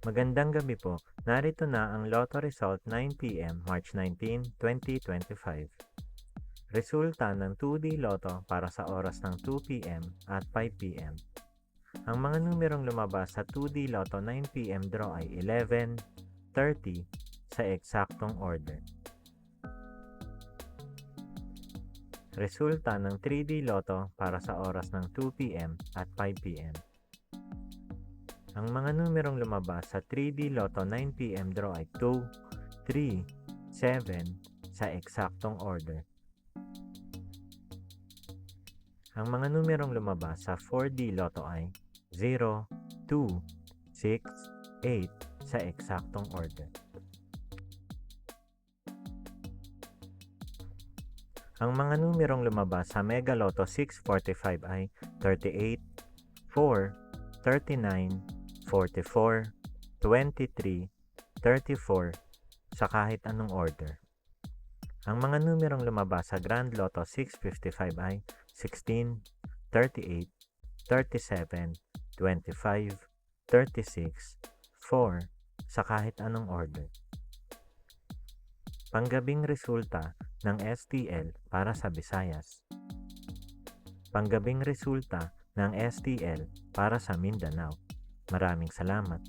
Magandang gabi po. Narito na ang Lotto Result 9 p.m. March 19, 2025. Resulta ng 2D Lotto para sa oras ng 2 p.m. at 5 p.m. Ang mga numerong lumabas sa 2D Lotto 9 p.m. draw ay 11, 30 sa eksaktong order. Resulta ng 3D Lotto para sa oras ng 2 p.m. at 5 p.m. Ang mga numerong lumabas sa 3D Lotto 9 p.m. draw ay 2, 3, 7 sa eksaktong order. Ang mga numerong lumabas sa 4D Lotto ay 0, 2, 6, 8 sa eksaktong order. Ang mga numerong lumabas sa Mega Lotto 645 ay 38, 4, 39, 44, 23, 34 sa kahit anong order. Ang mga numerong lumabas sa Grand Lotto 655 ay 16, 38, 37, 25, 36, 4 sa kahit anong order. Panggabing resulta ng STL para sa Visayas. Panggabing resulta ng STL para sa Mindanao. Maraming salamat.